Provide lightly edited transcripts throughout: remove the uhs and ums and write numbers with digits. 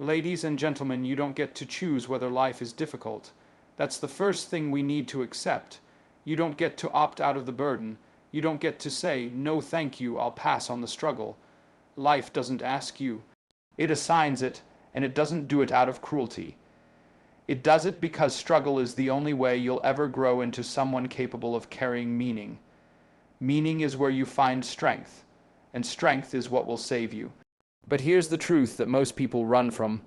Ladies and gentlemen, you don't get to choose whether life is difficult. That's the first thing we need to accept. You don't get to opt out of the burden. You don't get to say, no thank you, I'll pass on the struggle. Life doesn't ask you. It assigns it, and it doesn't do it out of cruelty. It does it because struggle is the only way you'll ever grow into someone capable of carrying meaning. Meaning is where you find strength, and strength is what will save you. But here's the truth that most people run from.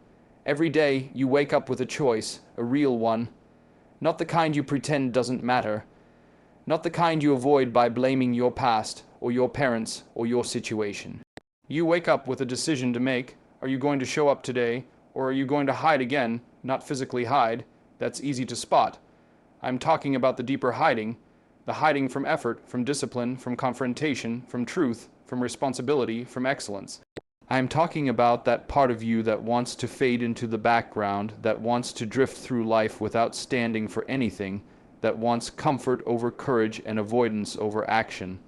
Every day you wake up with a choice, a real one. Not the kind you pretend doesn't matter. Not the kind you avoid by blaming your past, or your parents, or your situation. You wake up with a decision to make. Are you going to show up today, or are you going to hide again? Not physically hide. That's easy to spot. I'm talking about the deeper hiding. The hiding from effort, from discipline, from confrontation, from truth, from responsibility, from excellence. I'm talking about that part of you that wants to fade into the background, that wants to drift through life without standing for anything, that wants comfort over courage and avoidance over action.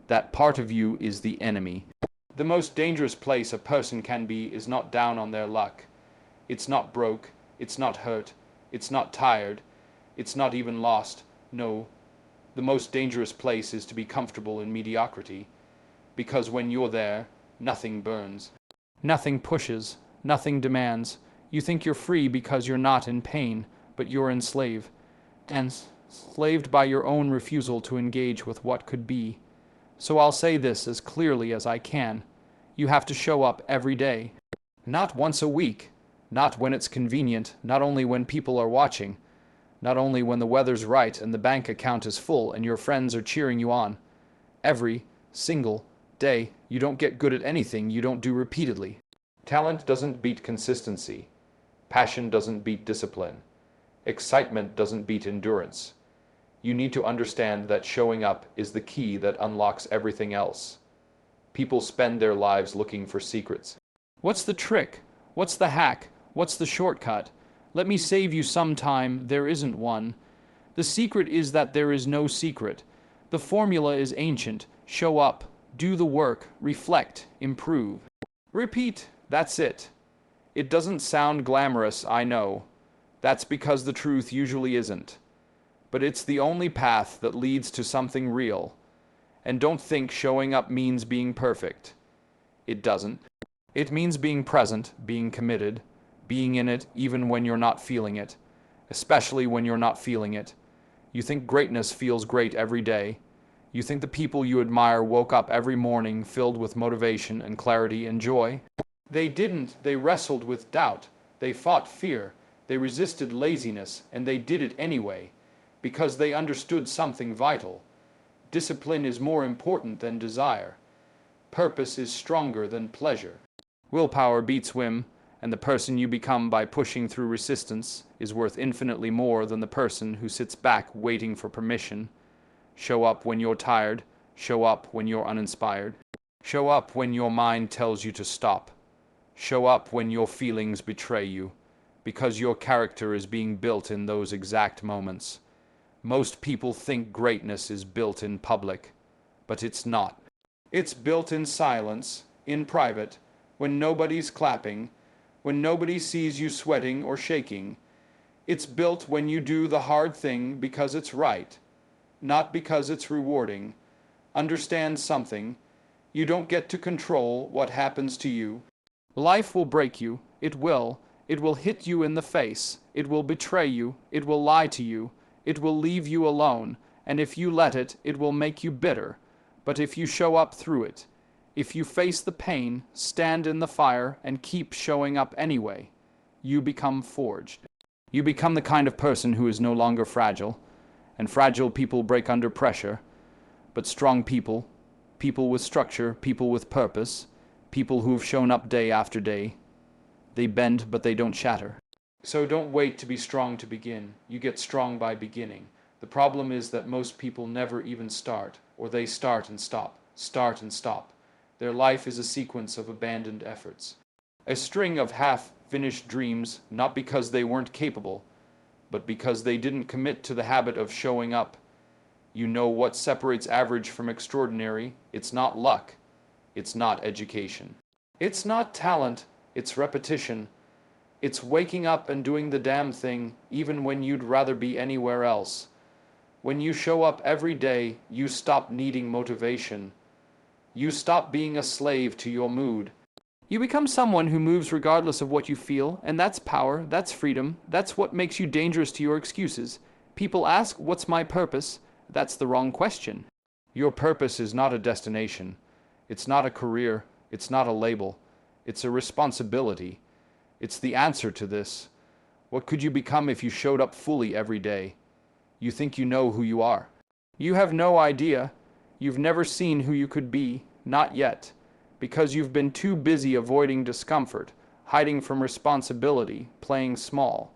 That part of you is the enemy. The most dangerous place a person can be is not down on their luck. It's not broke, it's not hurt, it's not tired, it's not even lost. No, the most dangerous place is to be comfortable in mediocrity, because when you're there, nothing burns. Nothing pushes, nothing demands. You think you're free because you're not in pain, but you're enslaved. Enslaved by your own refusal to engage with what could be. So I'll say this as clearly as I can. You have to show up every day. Not once a week. Not when it's convenient. Not only when people are watching. Not only when the weather's right and the bank account is full and your friends are cheering you on. Every single day. You don't get good at anything you don't do repeatedly. Talent doesn't beat consistency. Passion doesn't beat discipline. Excitement doesn't beat endurance. You need to understand that showing up is the key that unlocks everything else. People spend their lives looking for secrets. What's the trick? What's the hack? What's the shortcut? Let me save you some time. There isn't one. The secret is that there is no secret. The formula is ancient. Show up. Do the work. Reflect. Improve. Repeat. That's it. It doesn't sound glamorous, I know. That's because the truth usually isn't. But it's the only path that leads to something real. And don't think showing up means being perfect. It doesn't. It means being present, being committed, being in it even when you're not feeling it, especially when you're not feeling it. You think greatness feels great every day. You think the people you admire woke up every morning filled with motivation and clarity and joy. They didn't. They wrestled with doubt. They fought fear. They resisted laziness, and they did it anyway, because they understood something vital. Discipline is more important than desire. Purpose is stronger than pleasure. Willpower beats whim, and the person you become by pushing through resistance is worth infinitely more than the person who sits back waiting for permission. Show up when you're tired. Show up when you're uninspired. Show up when your mind tells you to stop. Show up when your feelings betray you, because your character is being built in those exact moments. Most people think greatness is built in public, but it's not. It's built in silence, in private, when nobody's clapping, when nobody sees you sweating or shaking. It's built when you do the hard thing because it's right, not because it's rewarding. Understand something. You don't get to control what happens to you. Life will break you. It will. It will hit you in the face. It will betray you. It will lie to you. It will leave you alone, and if you let it, it will make you bitter. But if you show up through it, if you face the pain, stand in the fire, and keep showing up anyway, you become forged. You become the kind of person who is no longer fragile, and fragile people break under pressure, but strong people, people with structure, people with purpose, people who have shown up day after day, they bend but they don't shatter. So don't wait to be strong to begin. You get strong by beginning. The problem is that most people never even start, or they start and stop, start and stop. Their life is a sequence of abandoned efforts. A string of half-finished dreams, not because they weren't capable, but because they didn't commit to the habit of showing up. You know what separates average from extraordinary? It's not luck. It's not education. It's not talent. It's repetition. It's waking up and doing the damn thing even when you'd rather be anywhere else. When you show up every day, you stop needing motivation. You stop being a slave to your mood. You become someone who moves regardless of what you feel, and that's power, that's freedom, that's what makes you dangerous to your excuses. People ask, "What's my purpose?" That's the wrong question. Your purpose is not a destination. It's not a career. It's not a label. It's a responsibility. It's the answer to this. What could you become if you showed up fully every day? You think you know who you are. You have no idea. You've never seen who you could be, not yet, because you've been too busy avoiding discomfort, hiding from responsibility, playing small.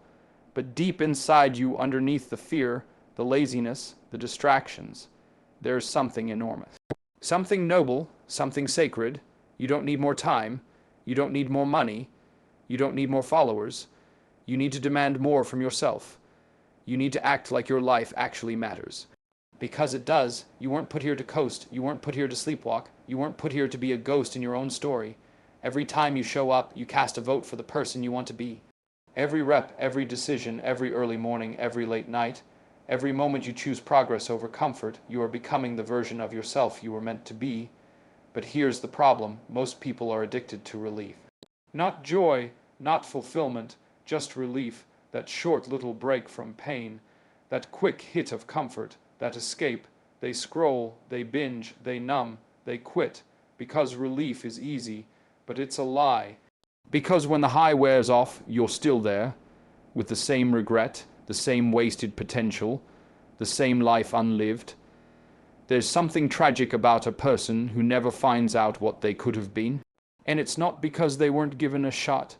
But deep inside you, underneath the fear, the laziness, the distractions, there's something enormous. Something noble, something sacred. You don't need more time. You don't need more money. You don't need more followers. You need to demand more from yourself. You need to act like your life actually matters. Because it does. You weren't put here to coast. You weren't put here to sleepwalk. You weren't put here to be a ghost in your own story. Every time you show up, you cast a vote for the person you want to be. Every rep, every decision, every early morning, every late night, every moment you choose progress over comfort, you are becoming the version of yourself you were meant to be. But here's the problem. Most people are addicted to relief. Not joy, not fulfillment, just relief, that short little break from pain, that quick hit of comfort, that escape. They scroll, they binge, they numb, they quit, because relief is easy, but it's a lie. Because when the high wears off, you're still there, with the same regret, the same wasted potential, the same life unlived. There's something tragic about a person who never finds out what they could have been. And it's not because they weren't given a shot.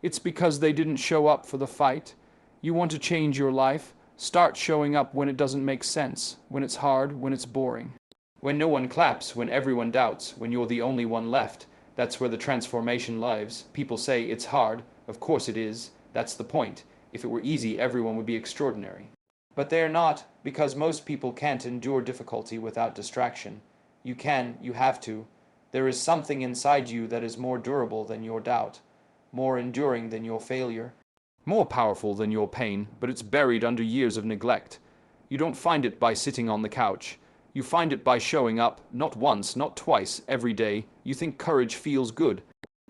It's because they didn't show up for the fight. You want to change your life? Start showing up when it doesn't make sense, when it's hard, when it's boring. When no one claps, when everyone doubts, when you're the only one left. That's where the transformation lives. People say it's hard. Of course it is. That's the point. If it were easy, everyone would be extraordinary. But they're not, because most people can't endure difficulty without distraction. You can, you have to. There is something inside you that is more durable than your doubt, more enduring than your failure, more powerful than your pain, but it's buried under years of neglect. You don't find it by sitting on the couch. You find it by showing up, not once, not twice, every day. You think courage feels good.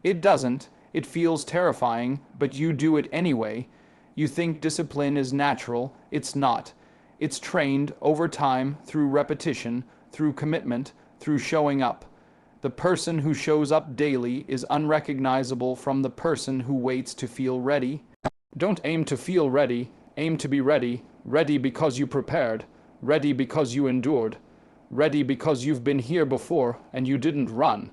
It doesn't. It feels terrifying, but you do it anyway. You think discipline is natural. It's not. It's trained over time, through repetition, through commitment, through showing up. The person who shows up daily is unrecognizable from the person who waits to feel ready. Don't aim to feel ready. Aim to be ready. Ready because you prepared. Ready because you endured. Ready because you've been here before and you didn't run.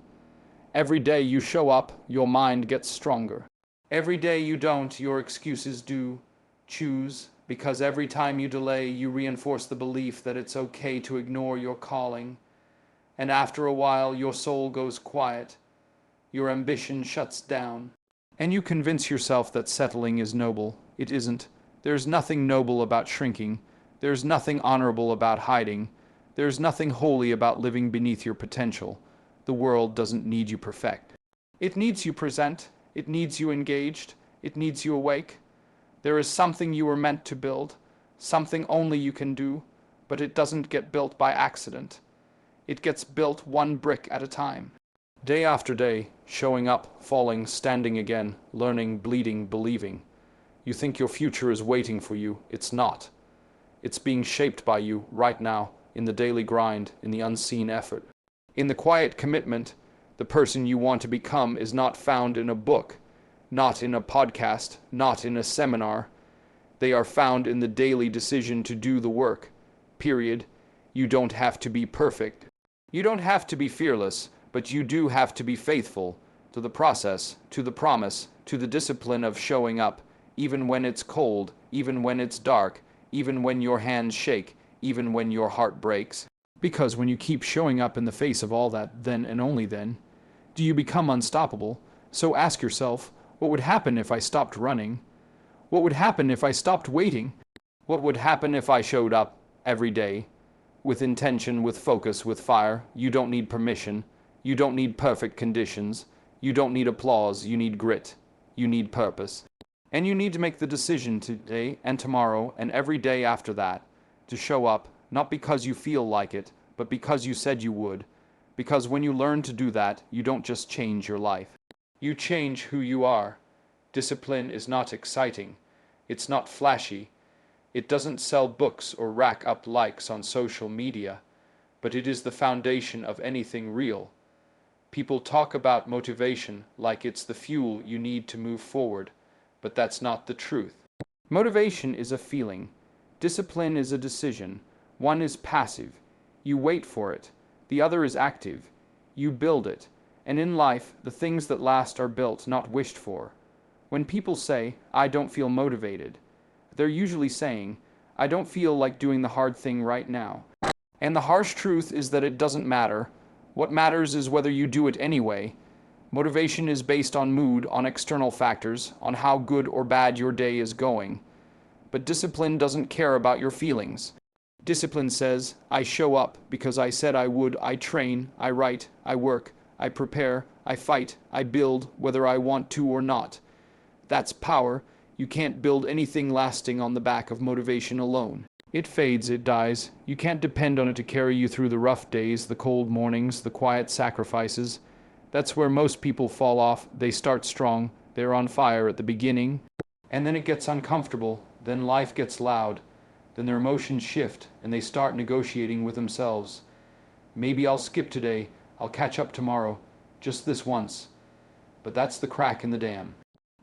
Every day you show up, your mind gets stronger. Every day you don't, your excuses do. Choose, because every time you delay, you reinforce the belief that it's okay to ignore your calling. And after a while, your soul goes quiet. Your ambition shuts down. And you convince yourself that settling is noble. It isn't. There's nothing noble about shrinking. There's nothing honorable about hiding. There's nothing holy about living beneath your potential. The world doesn't need you perfect. It needs you present. It needs you engaged. It needs you awake. There is something you were meant to build, something only you can do, but it doesn't get built by accident. It gets built one brick at a time. Day after day, showing up, falling, standing again, learning, bleeding, believing. You think your future is waiting for you. It's not. It's being shaped by you right now, in the daily grind, in the unseen effort. In the quiet commitment, the person you want to become is not found in a book, not in a podcast, not in a seminar. They are found in the daily decision to do the work. Period. You don't have to be perfect. You don't have to be fearless, but you do have to be faithful to the process, to the promise, to the discipline of showing up, even when it's cold, even when it's dark, even when your hands shake, even when your heart breaks. Because when you keep showing up in the face of all that, then and only then, do you become unstoppable. So ask yourself, what would happen if I stopped running? What would happen if I stopped waiting? What would happen if I showed up every day? With intention, with focus, with fire. You don't need permission. You don't need perfect conditions. You don't need applause, you need grit. You need purpose. And you need to make the decision today and tomorrow and every day after that to show up, not because you feel like it, but because you said you would. Because when you learn to do that, you don't just change your life. You change who you are. Discipline is not exciting. It's not flashy. It doesn't sell books or rack up likes on social media, but it is the foundation of anything real. People talk about motivation like it's the fuel you need to move forward, but that's not the truth. Motivation is a feeling. Discipline is a decision. One is passive. You wait for it. The other is active. You build it. And in life, the things that last are built, not wished for. When people say, "I don't feel motivated," they're usually saying, "I don't feel like doing the hard thing right now." And the harsh truth is that it doesn't matter. What matters is whether you do it anyway. Motivation is based on mood, on external factors, on how good or bad your day is going. But discipline doesn't care about your feelings. Discipline says, "I show up because I said I would. I train, I write, I work, I prepare, I fight, I build, whether I want to or not." That's power. You can't build anything lasting on the back of motivation alone. It fades, it dies. You can't depend on it to carry you through the rough days, the cold mornings, the quiet sacrifices. That's where most people fall off. They start strong, they're on fire at the beginning, and then it gets uncomfortable, then life gets loud, then their emotions shift, and they start negotiating with themselves. Maybe I'll skip today, I'll catch up tomorrow, just this once. But that's the crack in the dam.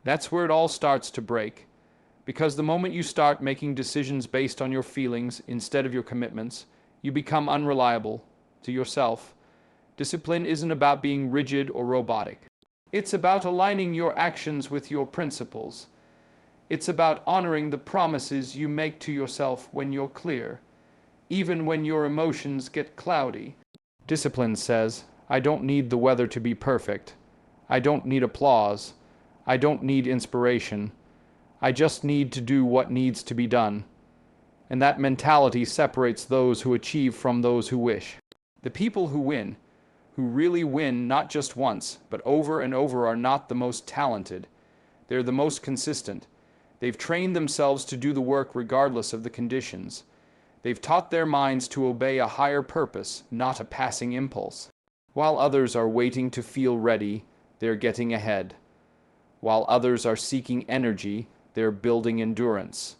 That's where it all starts to break. Because the moment you start making decisions based on your feelings instead of your commitments, you become unreliable to yourself. Discipline isn't about being rigid or robotic. It's about aligning your actions with your principles. It's about honoring the promises you make to yourself when you're clear, even when your emotions get cloudy. Discipline says, "I don't need the weather to be perfect. I don't need applause. I don't need inspiration. I just need to do what needs to be done." And that mentality separates those who achieve from those who wish. The people who win, who really win not just once, but over and over, are not the most talented. They're the most consistent. They've trained themselves to do the work regardless of the conditions. They've taught their minds to obey a higher purpose, not a passing impulse. While others are waiting to feel ready, they're getting ahead. While others are seeking energy, they're building endurance.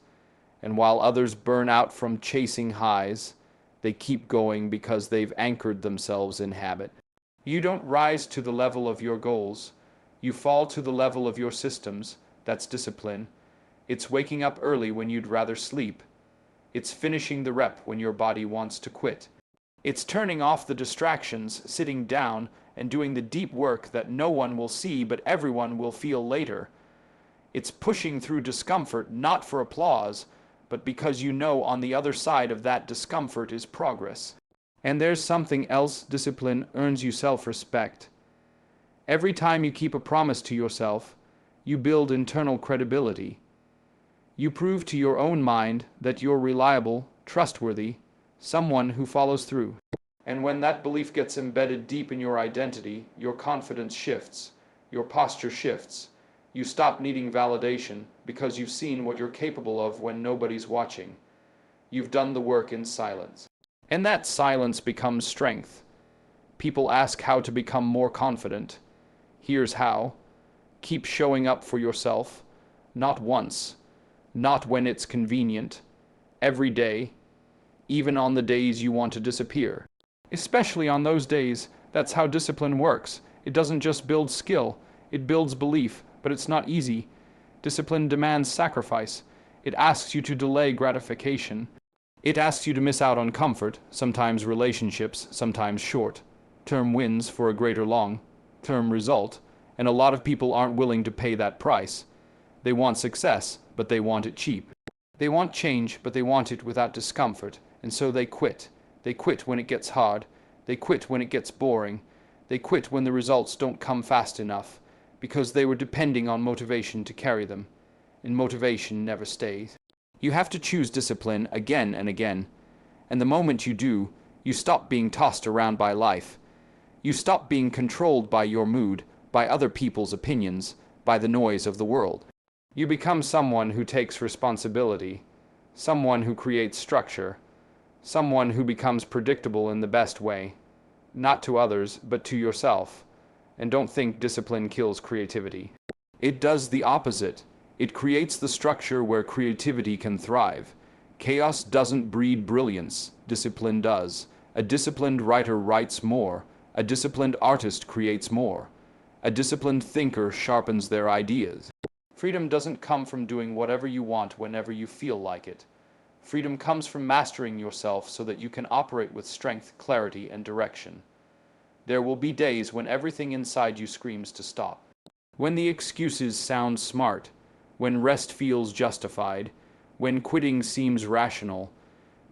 And while others burn out from chasing highs, they keep going because they've anchored themselves in habit. You don't rise to the level of your goals. You fall to the level of your systems. That's discipline. It's waking up early when you'd rather sleep. It's finishing the rep when your body wants to quit. It's turning off the distractions, sitting down, and doing the deep work that no one will see but everyone will feel later. It's pushing through discomfort not for applause, but because you know on the other side of that discomfort is progress. And there's something else. Discipline earns you self-respect. Every time you keep a promise to yourself, you build internal credibility. You prove to your own mind that you're reliable, trustworthy, someone who follows through. And when that belief gets embedded deep in your identity, your confidence shifts, your posture shifts. You stop needing validation because you've seen what you're capable of when nobody's watching. You've done the work in silence. And that silence becomes strength. People ask how to become more confident. Here's how. Keep showing up for yourself, not once, not when it's convenient, every day, even on the days you want to disappear. Especially on those days, that's how discipline works. It doesn't just build skill, it builds belief, but it's not easy. Discipline demands sacrifice. It asks you to delay gratification. It asks you to miss out on comfort, sometimes relationships, sometimes short-term wins for a greater long-term result, and a lot of people aren't willing to pay that price. They want success, but they want it cheap. They want change, but they want it without discomfort, and so they quit. They quit when it gets hard. They quit when it gets boring. They quit when the results don't come fast enough, because they were depending on motivation to carry them, and motivation never stays. You have to choose discipline again and again, and the moment you do, you stop being tossed around by life. You stop being controlled by your mood, by other people's opinions, by the noise of the world. You become someone who takes responsibility, someone who creates structure, someone who becomes predictable in the best way, not to others, but to yourself. And don't think discipline kills creativity. It does the opposite. It creates the structure where creativity can thrive. Chaos doesn't breed brilliance, discipline does. A disciplined writer writes more. A disciplined artist creates more. A disciplined thinker sharpens their ideas. Freedom doesn't come from doing whatever you want whenever you feel like it. Freedom comes from mastering yourself so that you can operate with strength, clarity, and direction. There will be days when everything inside you screams to stop. When the excuses sound smart, when rest feels justified, when quitting seems rational.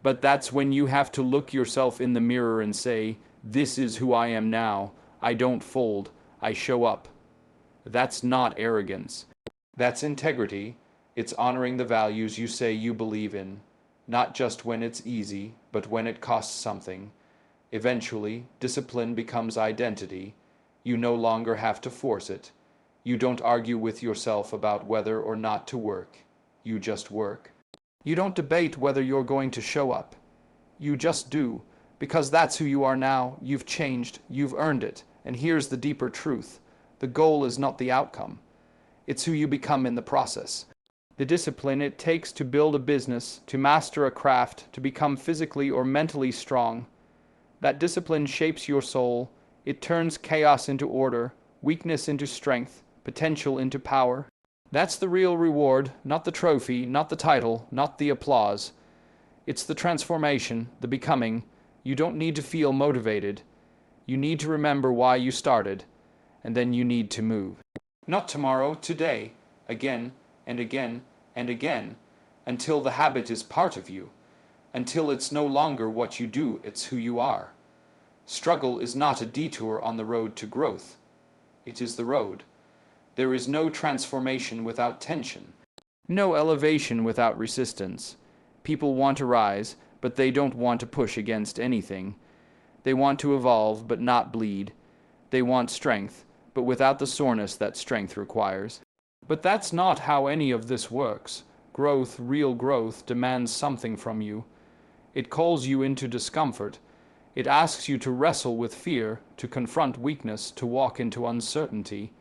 But that's when you have to look yourself in the mirror and say, "This is who I am now. I don't fold. I show up." That's not arrogance. That's integrity. It's honoring the values you say you believe in, not just when it's easy, but when it costs something. Eventually, discipline becomes identity. You no longer have to force it. You don't argue with yourself about whether or not to work. You just work. You don't debate whether you're going to show up. You just do, because that's who you are now. You've changed, you've earned it, and here's the deeper truth. The goal is not the outcome. It's who you become in the process. The discipline it takes to build a business, to master a craft, to become physically or mentally strong. That discipline shapes your soul. It turns chaos into order, weakness into strength, potential into power. That's the real reward, not the trophy, not the title, not the applause. It's the transformation, the becoming. You don't need to feel motivated. You need to remember why you started, and then you need to move. Not tomorrow, today, again and again and again, until the habit is part of you, until it's no longer what you do, it's who you are. Struggle is not a detour on the road to growth. It is the road. There is no transformation without tension, no elevation without resistance. People want to rise, but they don't want to push against anything. They want to evolve, but not bleed. They want strength, but without the soreness that strength requires. But that's not how any of this works. Growth, real growth, demands something from you. It calls you into discomfort. It asks you to wrestle with fear, to confront weakness, to walk into uncertainty.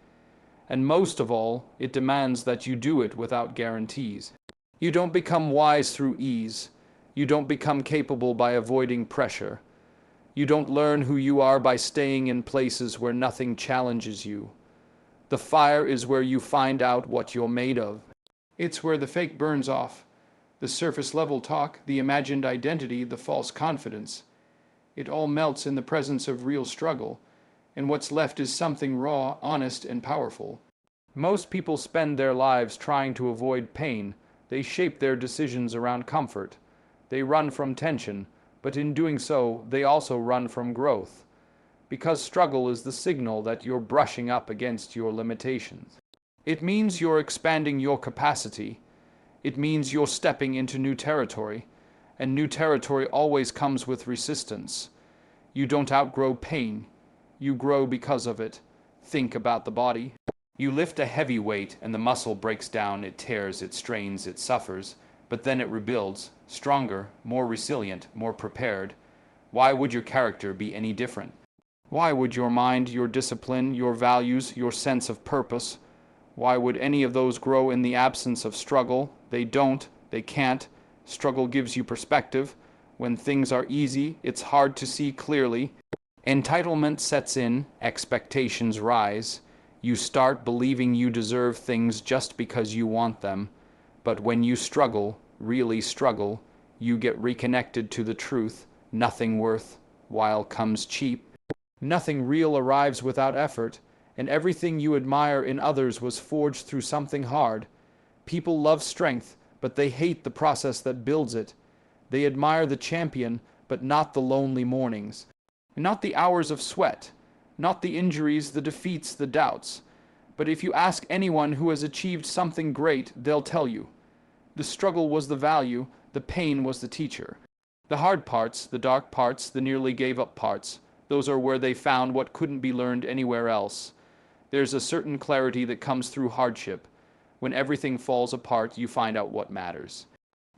And most of all, it demands that you do it without guarantees. You don't become wise through ease. You don't become capable by avoiding pressure. You don't learn who you are by staying in places where nothing challenges you. The fire is where you find out what you're made of. It's where the fake burns off, the surface level talk, the imagined identity, the false confidence. It all melts in the presence of real struggle, and what's left is something raw, honest, and powerful. Most people spend their lives trying to avoid pain. They shape their decisions around comfort. They run from tension, but in doing so, they also run from growth. Because struggle is the signal that you're brushing up against your limitations. It means you're expanding your capacity. It means you're stepping into new territory, and new territory always comes with resistance. You don't outgrow pain. You grow because of it. Think about the body. You lift a heavy weight and the muscle breaks down, it tears, it strains, it suffers, but then it rebuilds, stronger, more resilient, more prepared. Why would your character be any different? Why would your mind, your discipline, your values, your sense of purpose, why would any of those grow in the absence of struggle? They don't, they can't. Struggle gives you perspective. When things are easy, it's hard to see clearly. Entitlement sets in, expectations rise. You start believing you deserve things just because you want them. But when you struggle, really struggle, you get reconnected to the truth. Nothing worthwhile comes cheap. Nothing real arrives without effort, and everything you admire in others was forged through something hard. People love strength, but they hate the process that builds it. They admire the champion, but not the lonely mornings. Not the hours of sweat, not the injuries, the defeats, the doubts. But if you ask anyone who has achieved something great, they'll tell you. The struggle was the value, the pain was the teacher. The hard parts, the dark parts, the nearly gave up parts, those are where they found what couldn't be learned anywhere else. There's a certain clarity that comes through hardship. When everything falls apart, you find out what matters.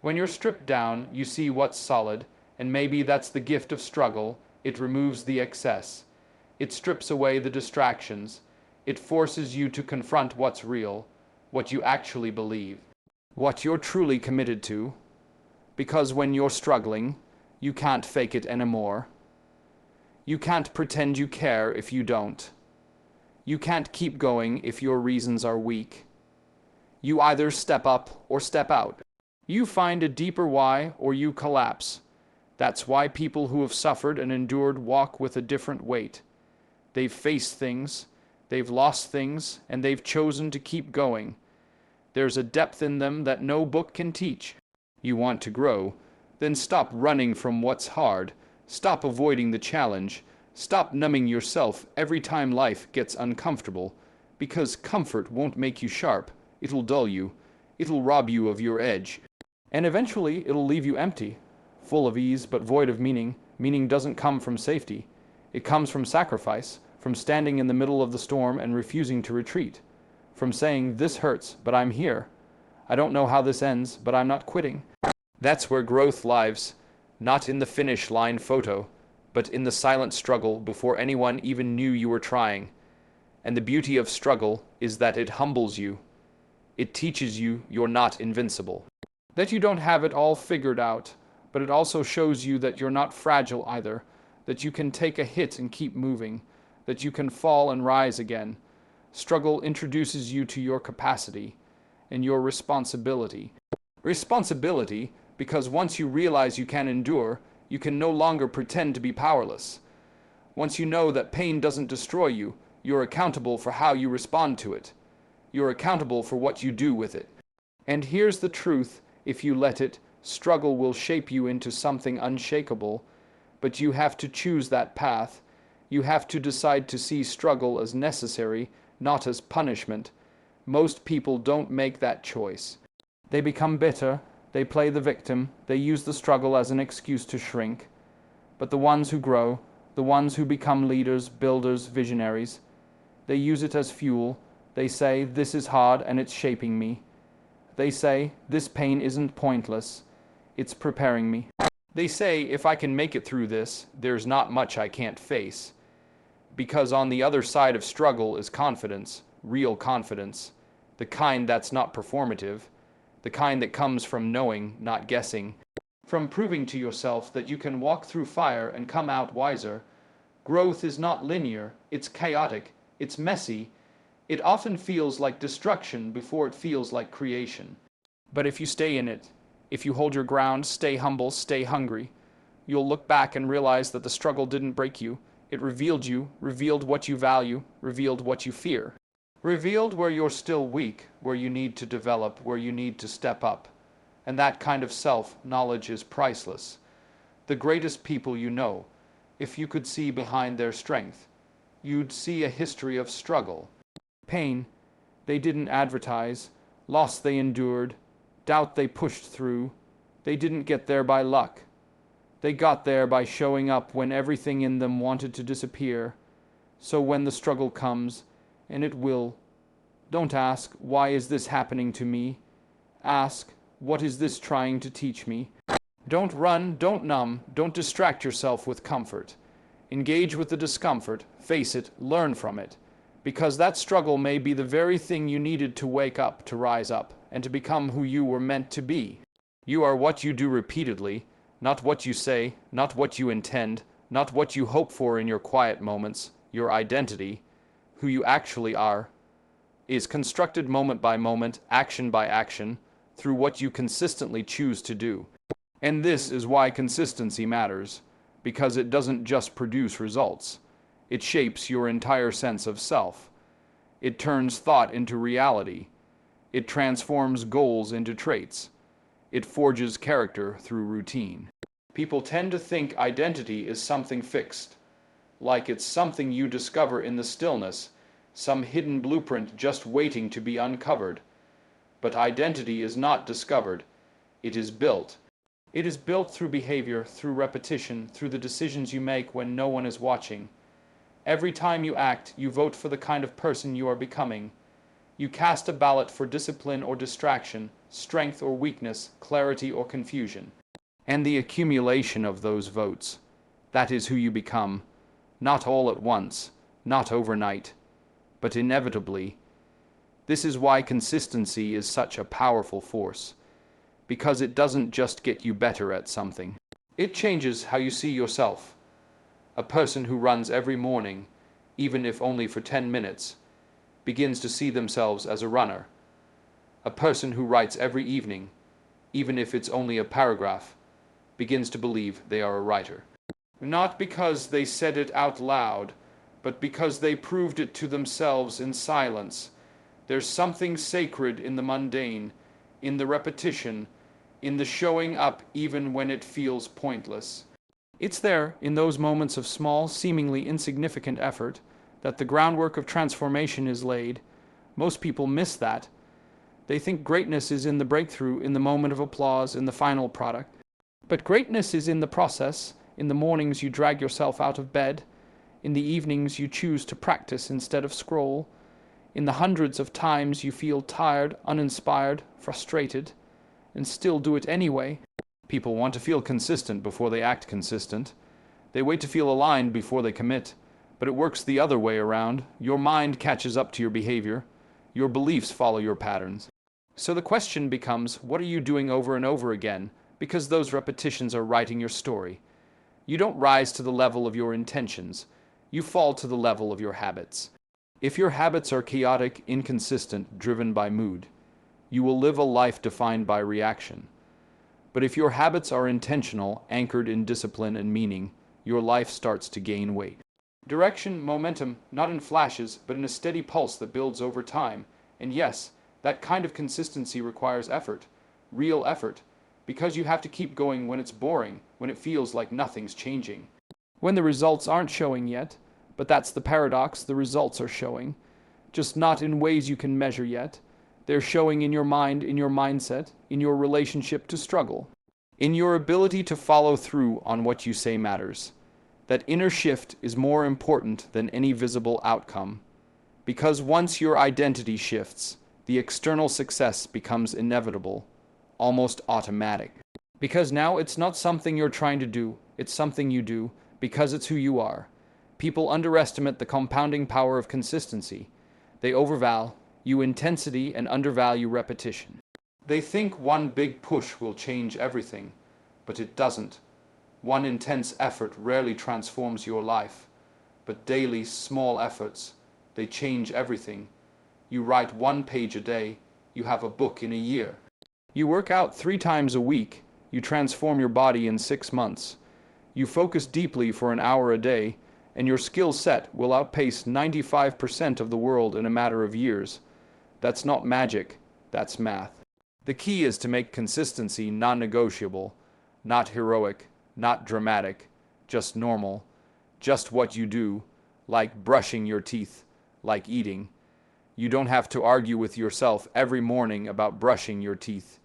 When you're stripped down, you see what's solid, and maybe that's the gift of struggle. It removes the excess. It strips away the distractions. It forces you to confront what's real, what you actually believe, what you're truly committed to. Because when you're struggling, you can't fake it anymore. You can't pretend you care if you don't. You can't keep going if your reasons are weak. You either step up or step out. You find a deeper why or you collapse. That's why people who have suffered and endured walk with a different weight. They've faced things, they've lost things, and they've chosen to keep going. There's a depth in them that no book can teach. You want to grow? Then stop running from what's hard. Stop avoiding the challenge. Stop numbing yourself every time life gets uncomfortable. Because comfort won't make you sharp. It'll dull you. It'll rob you of your edge. And eventually it'll leave you empty, full of ease but void of meaning. Meaning doesn't come from safety. It comes from sacrifice, from standing in the middle of the storm and refusing to retreat. From saying, this hurts, but I'm here. I don't know how this ends, but I'm not quitting. That's where growth lives, not in the finish line photo, but in the silent struggle before anyone even knew you were trying. And the beauty of struggle is that it humbles you. It teaches you you're not invincible. That you don't have it all figured out, but it also shows you that you're not fragile either, that you can take a hit and keep moving, that you can fall and rise again. Struggle introduces you to your capacity and your responsibility. Responsibility, because once you realize you can endure, you can no longer pretend to be powerless. Once you know that pain doesn't destroy you, you're accountable for how you respond to it. You're accountable for what you do with it. And here's the truth, if you let it, struggle will shape you into something unshakable, but you have to choose that path. You have to decide to see struggle as necessary, not as punishment. Most people don't make that choice. They become bitter, they play the victim, they use the struggle as an excuse to shrink. But the ones who grow, the ones who become leaders, builders, visionaries, they use it as fuel. They say, this is hard and it's shaping me. They say, this pain isn't pointless, it's preparing me. They say, if I can make it through this, there's not much I can't face. Because on the other side of struggle is confidence, real confidence, the kind that's not performative, the kind that comes from knowing, not guessing, from proving to yourself that you can walk through fire and come out wiser. Growth is not linear, it's chaotic, it's messy. It often feels like destruction before it feels like creation. But if you stay in it, if you hold your ground, stay humble, stay hungry, you'll look back and realize that the struggle didn't break you. It revealed you, revealed what you value, revealed what you fear. Revealed where you're still weak, where you need to develop, where you need to step up. And that kind of self-knowledge is priceless. The greatest people you know, if you could see behind their strength, you'd see a history of struggle. Pain they didn't advertise, loss they endured, doubt they pushed through. They didn't get there by luck. They got there by showing up when everything in them wanted to disappear. So when the struggle comes, and it will, don't ask, why is this happening to me? Ask, what is this trying to teach me? Don't run, don't numb, don't distract yourself with comfort. Engage with the discomfort, face it, learn from it. Because that struggle may be the very thing you needed to wake up, to rise up, and to become who you were meant to be. You are what you do repeatedly, not what you say, not what you intend, not what you hope for in your quiet moments. Your identity, who you actually are, is constructed moment by moment, action by action, through what you consistently choose to do. And this is why consistency matters, because it doesn't just produce results. It shapes your entire sense of self. It turns thought into reality. It transforms goals into traits. It forges character through routine. People tend to think identity is something fixed, like it's something you discover in the stillness, some hidden blueprint just waiting to be uncovered. But identity is not discovered. It is built. It is built through behavior, through repetition, through the decisions you make when no one is watching. Every time you act, you vote for the kind of person you are becoming. You cast a ballot for discipline or distraction, strength or weakness, clarity or confusion. And the accumulation of those votes, that is who you become, not all at once, not overnight, but inevitably. This is why consistency is such a powerful force, because it doesn't just get you better at something. It changes how you see yourself. A person who runs every morning, even if only for 10 minutes, begins to see themselves as a runner. A person who writes every evening, even if it's only a paragraph, begins to believe they are a writer. Not because they said it out loud, but because they proved it to themselves in silence. There's something sacred in the mundane, in the repetition, in the showing up even when it feels pointless. It's there, in those moments of small, seemingly insignificant effort, that the groundwork of transformation is laid. Most people miss that. They think greatness is in the breakthrough, in the moment of applause, in the final product. But greatness is in the process, in the mornings you drag yourself out of bed, in the evenings you choose to practice instead of scroll, in the hundreds of times you feel tired, uninspired, frustrated, and still do it anyway. People want to feel consistent before they act consistent. They wait to feel aligned before they commit. But it works the other way around. Your mind catches up to your behavior. Your beliefs follow your patterns. So the question becomes, what are you doing over and over again? Because those repetitions are writing your story. You don't rise to the level of your intentions. You fall to the level of your habits. If your habits are chaotic, inconsistent, driven by mood, you will live a life defined by reaction. But if your habits are intentional, anchored in discipline and meaning, your life starts to gain weight. Direction, momentum, not in flashes, but in a steady pulse that builds over time. And yes, that kind of consistency requires effort, real effort, because you have to keep going when it's boring, when it feels like nothing's changing. When the results aren't showing yet, but that's the paradox, the results are showing, just not in ways you can measure yet. They're showing in your mind, in your mindset, in your relationship to struggle, in your ability to follow through on what you say matters. That inner shift is more important than any visible outcome, because once your identity shifts, the external success becomes inevitable, almost automatic. Because now it's not something you're trying to do, it's something you do, because it's who you are. People underestimate the compounding power of consistency. They overvalue intensity and undervalue repetition. They think one big push will change everything, but it doesn't. One intense effort rarely transforms your life, but daily small efforts, they change everything. You write 1 page a day, you have a book in a year. You work out 3 times a week, you transform your body in 6 months. You focus deeply for an hour a day, and your skill set will outpace 95% of the world in a matter of years. That's not magic, that's math. The key is to make consistency non-negotiable, not heroic, not dramatic, just normal, just what you do, like brushing your teeth, like eating. You don't have to argue with yourself every morning about brushing your teeth.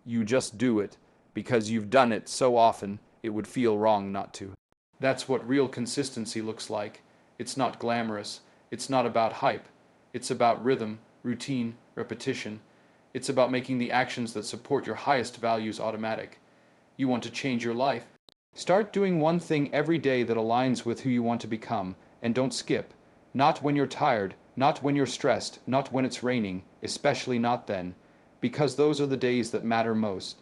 You just do it, because you've done it so often it would feel wrong not to. That's what real consistency looks like. It's not glamorous. It's not about hype. It's about rhythm, routine, repetition. It's about making the actions that support your highest values automatic. You want to change your life? Start doing one thing every day that aligns with who you want to become, and don't skip. Not when you're tired, not when you're stressed, not when it's raining, especially not then, because those are the days that matter most.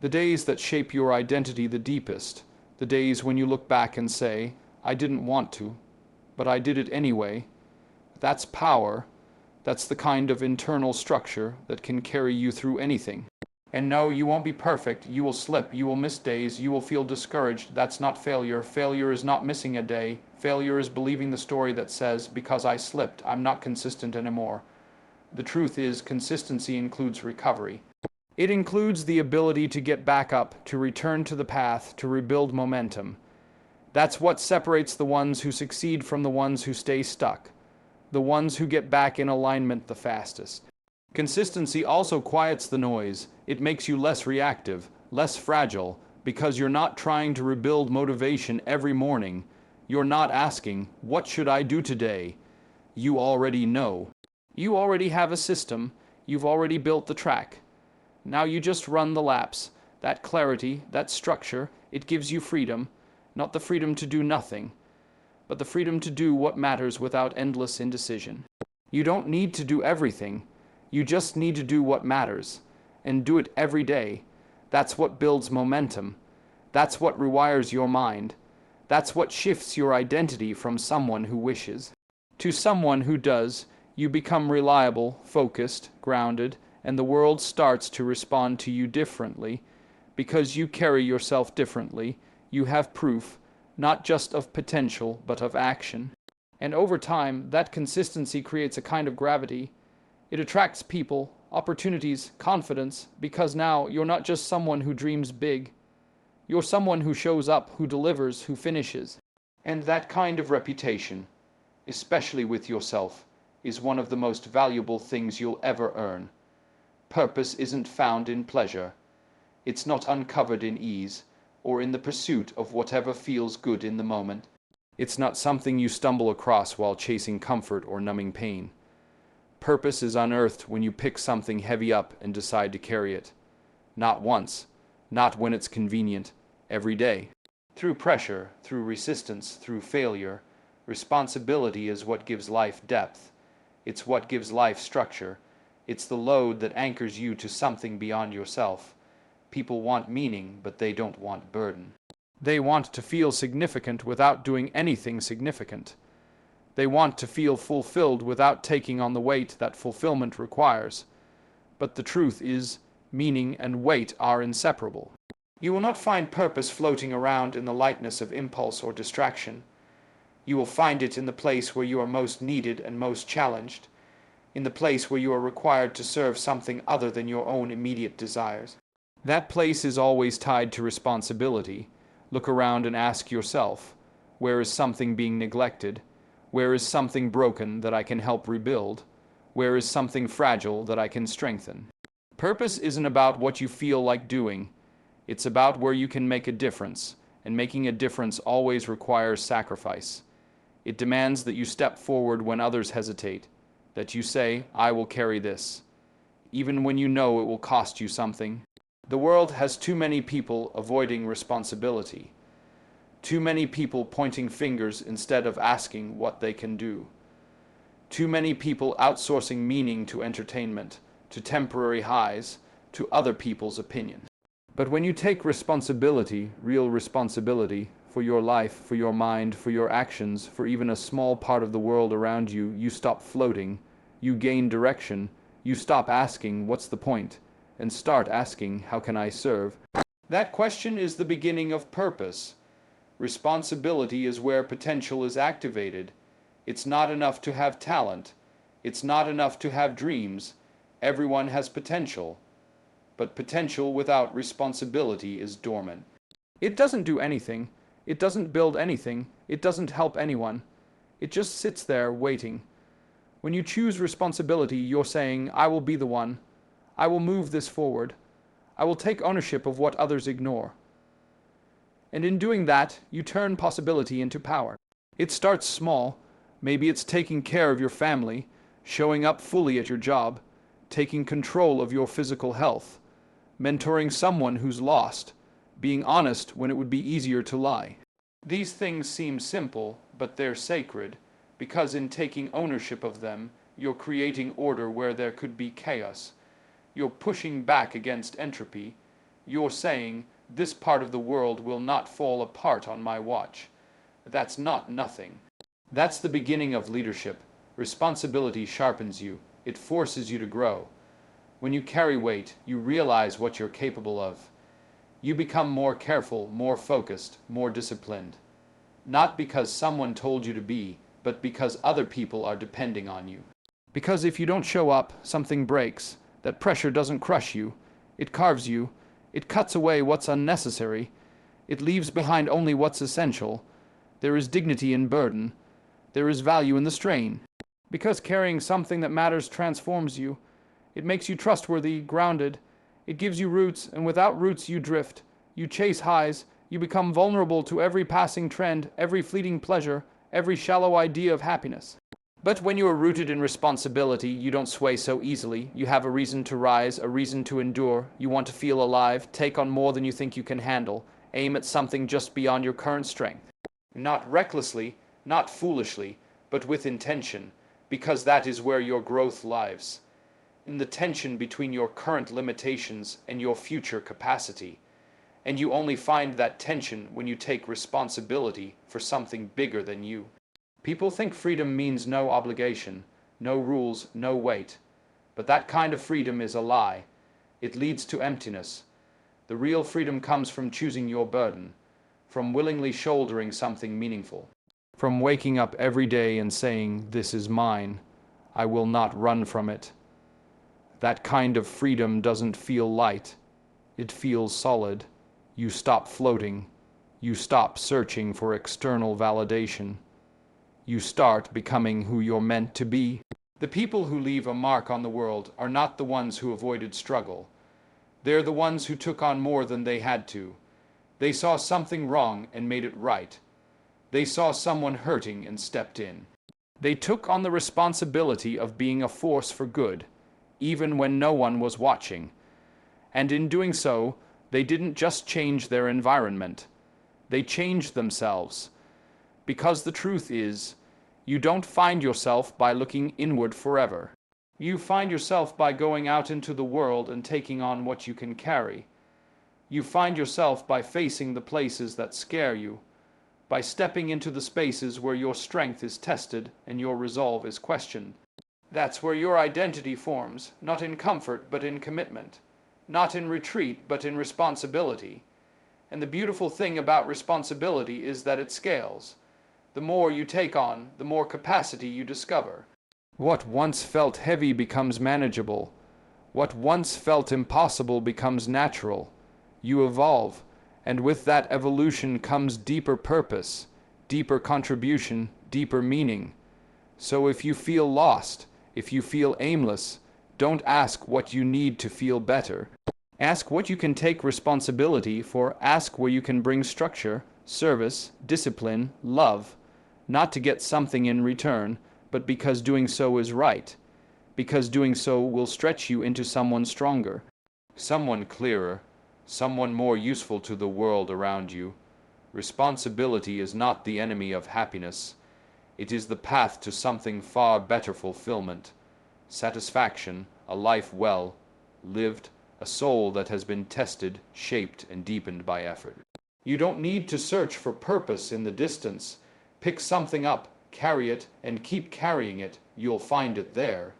The days that shape your identity the deepest. The days when you look back and say, I didn't want to, but I did it anyway. That's power. That's the kind of internal structure that can carry you through anything. And no, you won't be perfect. You will slip. You will miss days. You will feel discouraged. That's not failure. Failure is not missing a day. Failure is believing the story that says, because I slipped, I'm not consistent anymore. The truth is, consistency includes recovery. It includes the ability to get back up, to return to the path, to rebuild momentum. That's what separates the ones who succeed from the ones who stay stuck, the ones who get back in alignment the fastest. Consistency also quiets the noise. It makes you less reactive, less fragile, because you're not trying to rebuild motivation every morning. You're not asking, what should I do today? You already know. You already have a system. You've already built the track. Now you just run the laps. That clarity, that structure, it gives you freedom. Not the freedom to do nothing, but the freedom to do what matters without endless indecision. You don't need to do everything. You just need to do what matters, and do it every day. That's what builds momentum. That's what rewires your mind. That's what shifts your identity from someone who wishes to someone who does. You become reliable, focused, grounded, and the world starts to respond to you differently. Because you carry yourself differently, you have proof, not just of potential, but of action. And over time, that consistency creates a kind of gravity. It attracts people, opportunities, confidence, because now you're not just someone who dreams big. You're someone who shows up, who delivers, who finishes. And that kind of reputation, especially with yourself, is one of the most valuable things you'll ever earn. Purpose isn't found in pleasure. It's not uncovered in ease, or in the pursuit of whatever feels good in the moment. It's not something you stumble across while chasing comfort or numbing pain. Purpose is unearthed when you pick something heavy up and decide to carry it. Not once, not when it's convenient, every day. Through pressure, through resistance, through failure, responsibility is what gives life depth. It's what gives life structure. It's the load that anchors you to something beyond yourself. People want meaning, but they don't want burden. They want to feel significant without doing anything significant. They want to feel fulfilled without taking on the weight that fulfillment requires. But the truth is, meaning and weight are inseparable. You will not find purpose floating around in the lightness of impulse or distraction. You will find it in the place where you are most needed and most challenged, in the place where you are required to serve something other than your own immediate desires. That place is always tied to responsibility. Look around and ask yourself, where is something being neglected? Where is something broken that I can help rebuild? Where is something fragile that I can strengthen? Purpose isn't about what you feel like doing. It's about where you can make a difference, and making a difference always requires sacrifice. It demands that you step forward when others hesitate, that you say, I will carry this, even when you know it will cost you something. The world has too many people avoiding responsibility, too many people pointing fingers instead of asking what they can do, too many people outsourcing meaning to entertainment, to temporary highs, to other people's opinion. But when you take responsibility, real responsibility, for your life, for your mind, for your actions, for even a small part of the world around you, you stop floating, you gain direction, you stop asking, what's the point? And start asking, how can I serve? That question is the beginning of purpose. Responsibility is where potential is activated. It's not enough to have talent. It's not enough to have dreams. Everyone has potential. But potential without responsibility is dormant. It doesn't do anything. It doesn't build anything. It doesn't help anyone. It just sits there waiting. When you choose responsibility, you're saying, I will be the one. I will move this forward. I will take ownership of what others ignore. And in doing that, you turn possibility into power. It starts small. Maybe it's taking care of your family, showing up fully at your job, taking control of your physical health, mentoring someone who's lost, being honest when it would be easier to lie. These things seem simple, but they're sacred, because in taking ownership of them, you're creating order where there could be chaos. You're pushing back against entropy. You're saying, this part of the world will not fall apart on my watch. That's not nothing. That's the beginning of leadership. Responsibility sharpens you. It forces you to grow. When you carry weight, you realize what you're capable of. You become more careful, more focused, more disciplined. Not because someone told you to be, but because other people are depending on you. Because if you don't show up, something breaks. That pressure doesn't crush you. It carves you. It cuts away what's unnecessary. It leaves behind only what's essential. There is dignity in burden. There is value in the strain. Because carrying something that matters transforms you. It makes you trustworthy, grounded. It gives you roots, and without roots you drift. You chase highs. You become vulnerable to every passing trend, every fleeting pleasure, every shallow idea of happiness. But when you are rooted in responsibility, you don't sway so easily. You have a reason to rise, a reason to endure. You want to feel alive, take on more than you think you can handle, aim at something just beyond your current strength. Not recklessly, not foolishly, but with intention, because that is where your growth lies. In the tension between your current limitations and your future capacity. And you only find that tension when you take responsibility for something bigger than you. People think freedom means no obligation, no rules, no weight. But that kind of freedom is a lie. It leads to emptiness. The real freedom comes from choosing your burden, from willingly shouldering something meaningful, from waking up every day and saying, "This is mine. I will not run from it." That kind of freedom doesn't feel light. It feels solid. You stop floating. You stop searching for external validation. You start becoming who you're meant to be. The people who leave a mark on the world are not the ones who avoided struggle. They're the ones who took on more than they had to. They saw something wrong and made it right. They saw someone hurting and stepped in. They took on the responsibility of being a force for good, even when no one was watching. And in doing so, they didn't just change their environment. They changed themselves. Because the truth is, you don't find yourself by looking inward forever. You find yourself by going out into the world and taking on what you can carry. You find yourself by facing the places that scare you, by stepping into the spaces where your strength is tested and your resolve is questioned. That's where your identity forms, not in comfort but in commitment. Not in retreat, but in responsibility. And the beautiful thing about responsibility is that it scales. The more you take on, the more capacity you discover. What once felt heavy becomes manageable. What once felt impossible becomes natural. You evolve, and with that evolution comes deeper purpose, deeper contribution, deeper meaning. So if you feel lost, if you feel aimless, don't ask what you need to feel better. Ask what you can take responsibility for. Ask where you can bring structure, service, discipline, love, not to get something in return, but because doing so is right, because doing so will stretch you into someone stronger, someone clearer, someone more useful to the world around you. Responsibility is not the enemy of happiness. It is the path to something far better: fulfillment, satisfaction, a life well lived, a soul that has been tested, shaped, and deepened by effort. You don't need to search for purpose in the distance. Pick something up, carry it, and keep carrying it. You'll find it there.